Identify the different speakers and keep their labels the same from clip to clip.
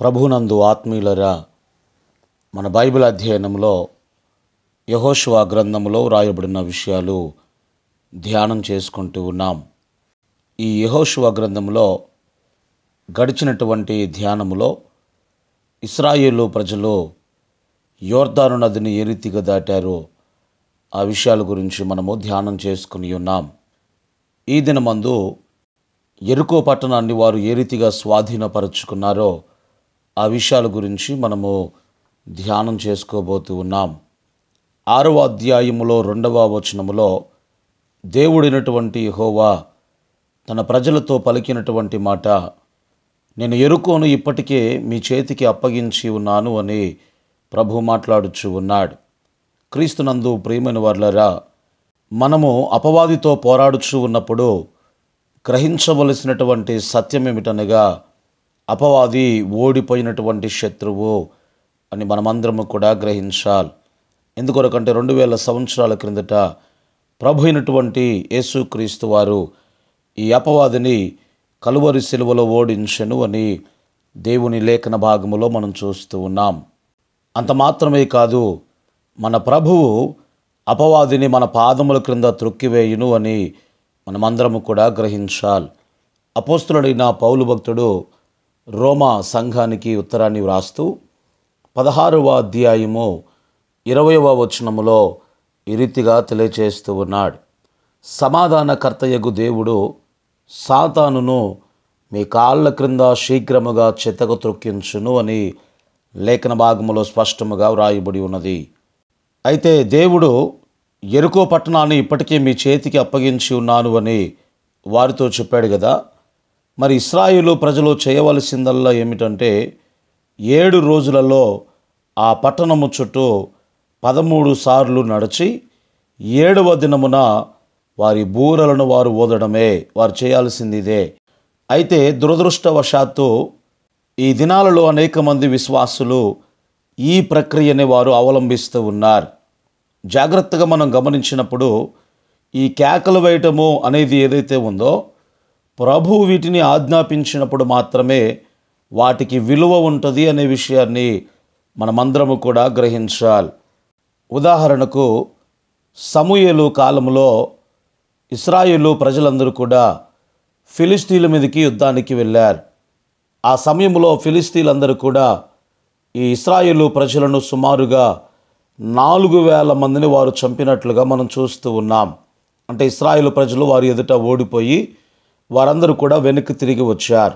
Speaker 1: ప్రభునందు ఆత్మీయులరా, మన బైబిల్ అధ్యయనంలో యెహోషువ గ్రంథంలో రాయబడిన విషయాలు ధ్యానం చేసుకుంటూ ఉన్నాం. ఈ యెహోషువ గ్రంథంలో గడిచినటువంటి ధ్యానములో ఇశ్రాయేలు ప్రజలు యోర్దాను నదిని ఏ రీతిగా దాటారో ఆ విషయాల గురించి మనము ధ్యానం చేసుకుని ఉన్నాం. ఈ దినమందు యెరికో పట్టణాన్ని వారు ఏ రీతిగా స్వాధీనపరుచుకున్నారో ఆ విషయాల గురించి మనము ధ్యానం చేసుకోబోతూ ఉన్నాం. 6వ అధ్యాయములో 2వ వచనములో దేవుడైనటువంటి యెహోవా తన ప్రజలతో పలికినటువంటి మాట, నేను యెరికోను ఇప్పటికే మీ చేతికి అప్పగించి ఉన్నాను అని ప్రభు మాట్లాడుచూ ఉన్నాడు. క్రీస్తునందు ప్రియమైన వారలారా, మనము అపవాదితో పోరాడుచూ ఉన్నప్పుడు గ్రహించవలసినటువంటి సత్యం ఏమిటనగా, అపవాది ఓడిపోయినటువంటి శత్రువు అని మనమందరము కూడా గ్రహించాలి. ఎందుకొరకంటే 2000 సంవత్సరాల క్రిందట ప్రభు అయినటువంటి యేసుక్రీస్తు వారు ఈ అపవాదిని కలువరి శిలువలో ఓడించెను అని దేవుని లేఖన భాగములో మనం చూస్తూ ఉన్నాం. అంత మాత్రమే కాదు, మన ప్రభువు అపవాదిని మన పాదముల క్రింద త్రొక్కివేయును అని మనమందరము కూడా గ్రహించాలి. అపోస్తులుడైన పౌలు భక్తుడు రోమా సంఘానికి ఉత్తరాన్ని వ్రాస్తూ 16వ అధ్యాయము 20వ వచనములో ఈ రీతిగా తెలియచేస్తూ ఉన్నాడు. సమాధానకర్తయగు దేవుడు సాతానును మీ కాళ్ళ క్రింద శీఘ్రముగా చెత్తకు త్రొక్కించును అని లేఖన భాగములో స్పష్టముగా వ్రాయబడి ఉన్నది. అయితే దేవుడు యెరికో పట్టణాన్ని ఇప్పటికే మీ చేతికి అప్పగించి ఉన్నాను అని వారితో చెప్పాడు కదా. మరి ఇశ్రాయేలు ప్రజలు చేయవలసిందల్లా ఏమిటంటే 7 రోజులలో ఆ పట్టణము చుట్టూ 13 సార్లు నడిచి 7వ దినమున వారి బూరలను వారు ఊదడమే వారు చేయాల్సింది ఇదే. అయితే దురదృష్టవశాత్తు ఈ దినాలలో అనేక మంది విశ్వాసులు ఈ ప్రక్రియని వారు అవలంబిస్తూ ఉన్నారు. జాగ్రత్తగా మనం గమనించినప్పుడు ఈ కేకలు వేయటము అనేది ఏదైతే ఉందో, ప్రభువు వీటిని ఆజ్ఞాపించినప్పుడు మాత్రమే వాటికి విలువ ఉంటుంది అనే విషయాన్ని మనమందరము కూడా గ్రహించాలి. ఉదాహరణకు సమూయేలు కాలంలో ఇశ్రాయేలు ప్రజలందరూ కూడా ఫిలిస్తీన్ల మీదకి యుద్ధానికి వెళ్ళారు. ఆ సమయంలో ఫిలిస్తీన్లందరూ కూడా ఈ ఇశ్రాయేలు ప్రజలను సుమారుగా 4000 మందిని వారు చంపినట్లుగా మనం చూస్తూ ఉన్నాం. అంటే ఇశ్రాయేలు ప్రజలు వారి ఎదుట ఓడిపోయి వారందరూ కూడా వెనక్కి తిరిగి వచ్చారు.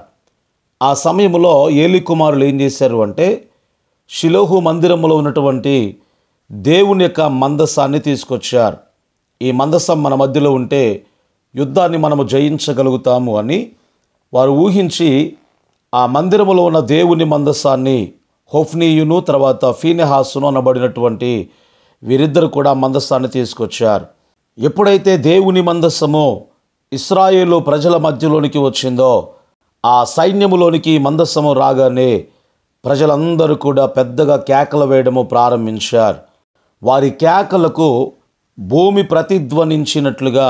Speaker 1: ఆ సమయంలో ఏలీ కుమారులు ఏం చేశారు అంటే, షిలోహు మందిరంలో ఉన్నటువంటి దేవుని యొక్క మందసాన్ని తీసుకొచ్చారు. ఈ మందసం మన మధ్యలో ఉంటే యుద్ధాన్ని మనము జయించగలుగుతాము అని వారు ఊహించి ఆ మందిరంలో ఉన్న దేవుని మందసాన్ని హోఫ్నీయును తర్వాత ఫీనెహాసును అనబడినటువంటి వీరిద్దరు కూడా మందసాన్ని తీసుకొచ్చారు. ఎప్పుడైతే దేవుని మందసము ఇశ్రాయేలు ప్రజల మధ్యలోనికి వచ్చిందో, ఆ సైన్యములోనికి మందసము రాగానే ప్రజలందరూ కూడా పెద్దగా కేకలు వేయడము ప్రారంభించారు. వారి కేకలకు భూమి ప్రతిధ్వనించినట్లుగా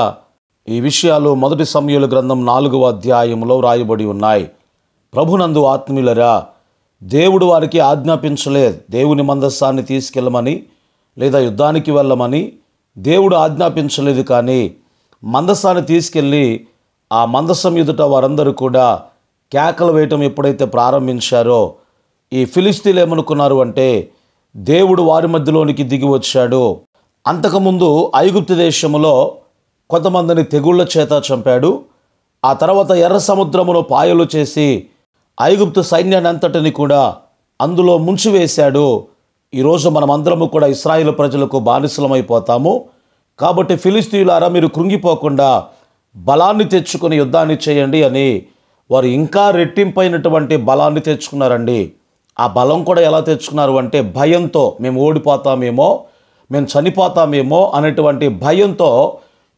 Speaker 1: ఈ విషయాలు 1 సమూయేలు గ్రంథం 4వ అధ్యాయంలో రాయబడి ఉన్నాయి. ప్రభునందు ఆత్మీయులరా, దేవుడు వారికి ఆజ్ఞాపించలేదు దేవుని మందసాన్ని తీసుకెళ్ళమని లేదా యుద్ధానికి వెళ్ళమని దేవుడు ఆజ్ఞాపించలేదు. కానీ మందసాన్ని తీసుకెళ్ళి ఆ మందసం ఎదుట వారందరూ కూడా కేకలు వేయటం ఎప్పుడైతే ప్రారంభించారో, ఈ ఫిలిస్తీన్లు ఏమనుకున్నారు అంటే దేవుడు వారి మధ్యలోనికి దిగి వచ్చాడు. అంతకుముందు ఐగుప్తు దేశంలో కొంతమందిని తెగుళ్ల చేత చంపాడు. ఆ తర్వాత ఎర్ర సముద్రమును పాయలు చేసి ఐగుప్తు సైన్యాన్ని అంతటిని కూడా అందులో ముంచివేశాడు. ఈరోజు మనమందరము కూడా ఇశ్రాయేలు ప్రజలకు బానిసలమైపోతాము. కాబట్టి ఫిలిస్తీయులారా, మీరు కృంగిపోకుండా బలాన్ని తెచ్చుకొని యుద్ధాన్ని చేయండి అని వారు ఇంకా రెట్టింపైనటువంటి బలాన్ని తెచ్చుకున్నారండి. ఆ బలం కూడా ఎలా తెచ్చుకున్నారు అంటే, భయంతో మేము ఓడిపోతామేమో, మేము చనిపోతామేమో అనేటువంటి భయంతో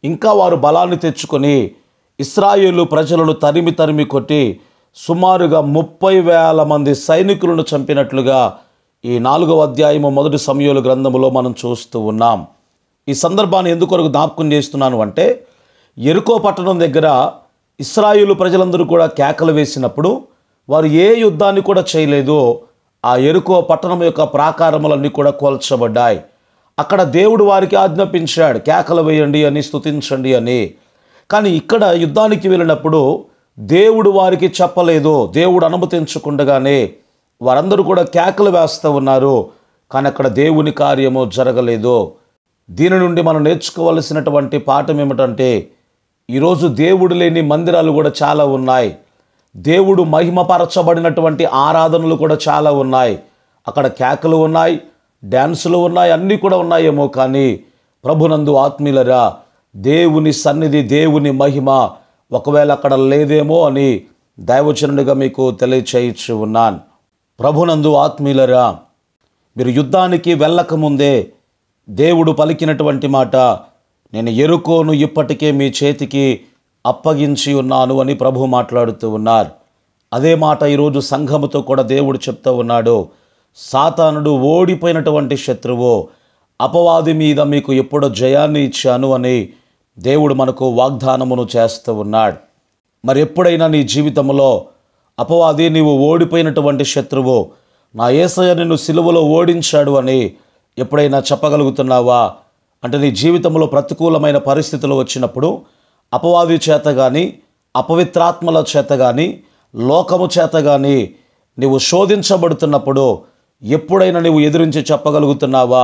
Speaker 1: ఇంకా వారు బలాన్ని తెచ్చుకొని ఇశ్రాయేలు ప్రజలను తరిమి కొట్టి సుమారుగా 30,000 మంది సైనికులను చంపినట్లుగా ఈ 4వ అధ్యాయము 1 సమూయేలు గ్రంథములో మనం చూస్తూ ఉన్నాం. ఈ సందర్భాన్ని ఎందుకొరకు జ్ఞాపకం చేస్తున్నాను అంటే, యెరికో పట్టణం దగ్గర ఇశ్రాయేలు ప్రజలందరూ కూడా కేకలు వేసినప్పుడు వారు ఏ యుద్ధాన్ని కూడా చేయలేదు. ఆ యెరికో పట్టణం యొక్క ప్రాకారములన్నీ కూడా కూల్చబడ్డాయి. అక్కడ దేవుడు వారికి ఆజ్ఞాపించాడు, కేకలు వేయండి అని, స్తుతించండి అని. కానీ ఇక్కడ యుద్ధానికి వెళ్ళినప్పుడు దేవుడు వారికి చెప్పలేదు. దేవుడు అనుమతించకుండగానే వారందరూ కూడా కేకలు వేస్తూ ఉన్నారు. కానీ అక్కడ దేవుని కార్యము జరగలేదు. దీని నుండి మనం నేర్చుకోవలసినటువంటి పాఠం ఏమిటంటే, ఈరోజు దేవుడు లేని మందిరాలు కూడా చాలా ఉన్నాయి. దేవుడు మహిమపరచబడినటువంటి ఆరాధనలు కూడా చాలా ఉన్నాయి. అక్కడ కేకలు ఉన్నాయి, డ్యాన్సులు ఉన్నాయి, అన్నీ కూడా ఉన్నాయేమో. కానీ ప్రభునందు ఆత్మీయులరా, దేవుని సన్నిధి, దేవుని మహిమ ఒకవేళ అక్కడ లేదేమో అని దైవజనుడిగా మీకు తెలియచేయచ్చు ఉన్నాను. ప్రభునందు ఆత్మీయులరా, మీరు యుద్ధానికి వెళ్ళకముందే దేవుడు పలికినటువంటి మాట, నేను యెరికోను ఇప్పటికే మీ చేతికి అప్పగించి ఉన్నాను అని ప్రభు మాట్లాడుతూ ఉన్నారు. అదే మాట ఈరోజు సంఘముతో కూడా దేవుడు చెప్తూ ఉన్నాడు. సాతానుడు ఓడిపోయినటువంటి శత్రువు, అపవాది మీద మీకు ఎప్పుడో జయాన్ని ఇచ్చాను అని దేవుడు మనకు వాగ్దానమును చేస్తూ ఉన్నాడు. మరి ఎప్పుడైనా నీ జీవితంలో అపవాది, నీవు ఓడిపోయినటువంటి శత్రువు, నా యేసయ్య నిన్ను సిలువలో ఓడించాడు అని ఎప్పుడైనా చెప్పగలుగుతున్నావా? అంటే నీ జీవితంలో ప్రతికూలమైన పరిస్థితులు వచ్చినప్పుడు అపవాది చేత కానీ, అపవిత్రాత్మల చేత కానీ, లోకము చేత కానీ నీవు శోధించబడుతున్నప్పుడు ఎప్పుడైనా నీవు ఎదిరించి చెప్పగలుగుతున్నావా,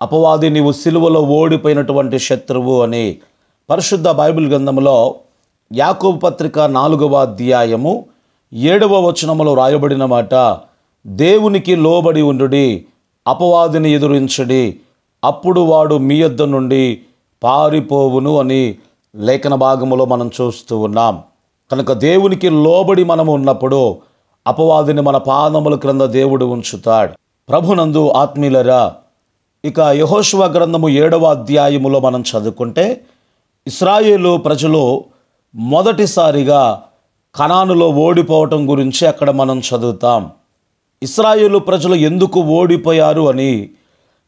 Speaker 1: అపవాది నీవు సిలువలో ఓడిపోయినటువంటి శత్రువు అని? పరిశుద్ధ బైబిల్ గ్రంథంలో యాకోబు పత్రిక 4వ అధ్యాయము 7వ వచనములో రాయబడిన మాట, దేవునికి లోబడి ఉండుడి, అపవాదిని ఎదురించుడి, అప్పుడు వాడు మీ యొద్ద నుండి పారిపోవును అని లేఖన భాగములో మనం చూస్తూ ఉన్నాం. కనుక దేవునికి లోబడి మనము ఉన్నప్పుడు అపవాదిని మన పాదముల క్రింద దేవుడు ఉంచుతాడు. ప్రభునందు ఆత్మీయులరా, ఇక యెహోషువ గ్రంథము 7వ అధ్యాయములో మనం చదువుకుంటే, ఇశ్రాయేలు ప్రజలు మొదటిసారిగా కనానులో ఓడిపోవటం గురించి అక్కడ మనం చదువుతాం. ఇశ్రాయేలు ప్రజలు ఎందుకు ఓడిపోయారు అని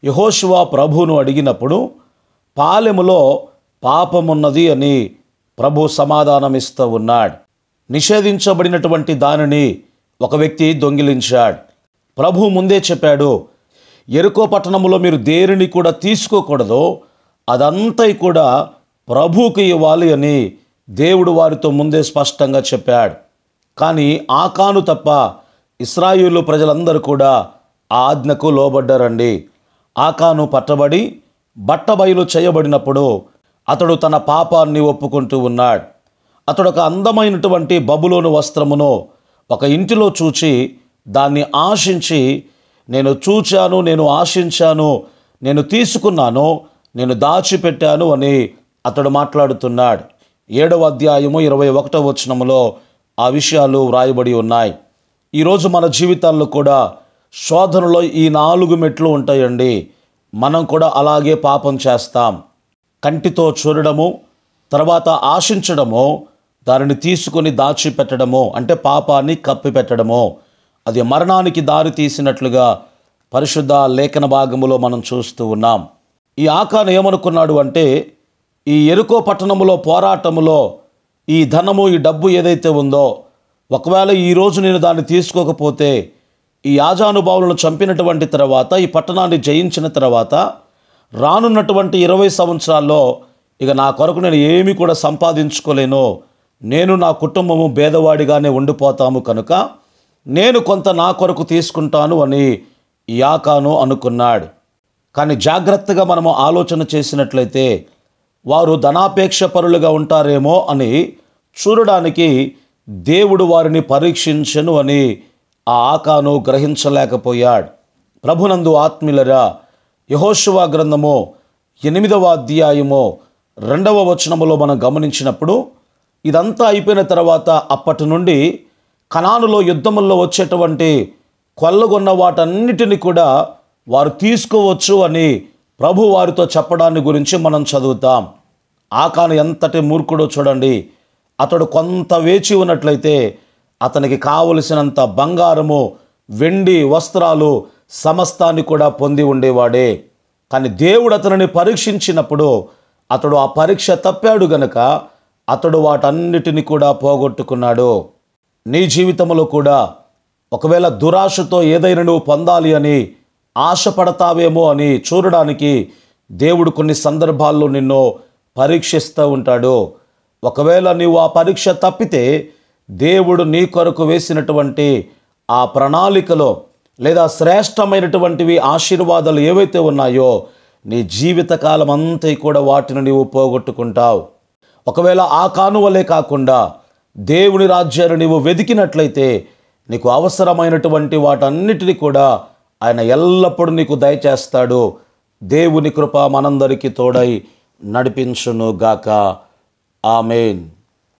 Speaker 1: యెహోషువ ప్రభువును అడిగినప్పుడు, పాలెములో పాపమున్నది అని ప్రభు సమాధానం ఇస్తూ ఉన్నాడు. నిషేధించబడినటువంటి దానిని ఒక వ్యక్తి దొంగిలించాడు. ప్రభు ముందే చెప్పాడు, యెరికో పట్టణంలో మీరు దేనిని కూడా తీసుకోకూడదు, అదంతా కూడా ప్రభువుకి ఇవ్వాలి అని దేవుడు వారితో ముందే స్పష్టంగా చెప్పాడు. కానీ ఆకాను తప్ప ఇశ్రాయేలు ప్రజలందరూ కూడా ఆ ఆజ్ఞకు లోబడ్డారండి. ఆకాను పట్టబడి బట్టబయలు చేయబడినప్పుడు అతడు తన పాపాన్ని ఒప్పుకుంటూ ఉన్నాడు. అతడు ఒక అందమైనటువంటి బబులోను వస్త్రమును ఒక ఇంటిలో చూచి దాన్ని ఆశించి, నేను చూచాను, నేను ఆశించాను, నేను తీసుకున్నాను, నేను దాచిపెట్టాను అని అతడు మాట్లాడుతున్నాడు. 7వ అధ్యాయము 21వ వచనములో ఆ విషయాలు వ్రాయబడి ఉన్నాయి. ఈరోజు మన జీవితాల్లో కూడా శోధనలో ఈ 4 మెట్లు ఉంటాయండి. మనం కూడా అలాగే పాపం చేస్తాం. కంటితో చూడడము, తర్వాత ఆశించడము, దానిని తీసుకొని దాచిపెట్టడము, అంటే పాపాన్ని కప్పిపెట్టడము, అది మరణానికి దారి తీసినట్లుగా పరిశుద్ధ లేఖన భాగములో మనం చూస్తూ ఉన్నాం. ఈ ఆకాను ఏమనుకున్నాడు అంటే, ఈ యెరికో పట్టణములో పోరాటములో ఈ ధనము, ఈ డబ్బు ఏదైతే ఉందో, ఒకవేళ ఈరోజు నేను దాన్ని తీసుకోకపోతే, ఈ యాజానుభావులను చంపినటువంటి తర్వాత, ఈ పట్టణాన్ని జయించిన తర్వాత రానున్నటువంటి 20 సంవత్సరాల్లో ఇక నా కొరకు నేను ఏమీ కూడా సంపాదించుకోలేను, నేను నా కుటుంబము పేదవాడిగానే ఉండిపోతాము, కనుక నేను కొంత నా కొరకు తీసుకుంటాను అని ఈ ఆకాను అనుకున్నాడు. కానీ జాగ్రత్తగా మనము ఆలోచన చేసినట్లయితే వారు ధనాపేక్ష పరులుగా ఉంటారేమో అని చూడడానికి దేవుడు వారిని పరీక్షించెను అని ఆ ఆకాను గ్రహించలేకపోయాడు. ప్రభునందు ఆత్మీయులరా, యెహోషువ గ్రంథము 8వ అధ్యాయము 2వ వచనములో మనం గమనించినప్పుడు, ఇదంతా అయిపోయిన తర్వాత అప్పటి నుండి కనానులో యుద్ధముల్లో వచ్చేటువంటి కొల్లగొన్న వాటన్నిటిని కూడా వారు తీసుకోవచ్చు అని ప్రభు వారితో చెప్పడాన్ని గురించి మనం చదువుతాం. ఆకాను ఎంతటి మూర్ఖుడో చూడండి. అతడు కొంత వేచి ఉన్నట్లయితే అతనికి కావలసినంత బంగారము, వెండి, వస్త్రాలు సమస్తాన్ని కూడా పొంది ఉండేవాడే. కానీ దేవుడు అతనిని పరీక్షించినప్పుడు అతడు ఆ పరీక్ష తప్పాడు గనక అతడు వాటన్నిటిని కూడా పోగొట్టుకున్నాడు. నీ జీవితంలో కూడా ఒకవేళ దురాశతో ఏదైనా నువ్వు పొందాలి అని ఆశపడతావేమో అని చూడడానికి దేవుడు కొన్ని సందర్భాల్లో నిన్ను పరీక్షిస్తూ ఉంటాడు. ఒకవేళ నీవు ఆ పరీక్ష తప్పితే దేవుడు నీ కొరకు వేసినటువంటి ఆ ప్రణాళికలో లేదా శ్రేష్టమైనటువంటివి ఆశీర్వాదాలు ఏవైతే ఉన్నాయో నీ జీవితకాలం అంతా కూడా వాటిని నీవు పోగొట్టుకుంటావు. ఒకవేళ ఆ కానువలే కాకుండా దేవుని రాజ్యాన్ని నీవు వెతికినట్లయితే నీకు అవసరమైనటువంటి వాటన్నిటిని కూడా ఆయన ఎల్లప్పుడూ నీకు దయచేస్తాడు. దేవుని కృప మనందరికీ తోడై నడిపించును గాక. ఆమేన్.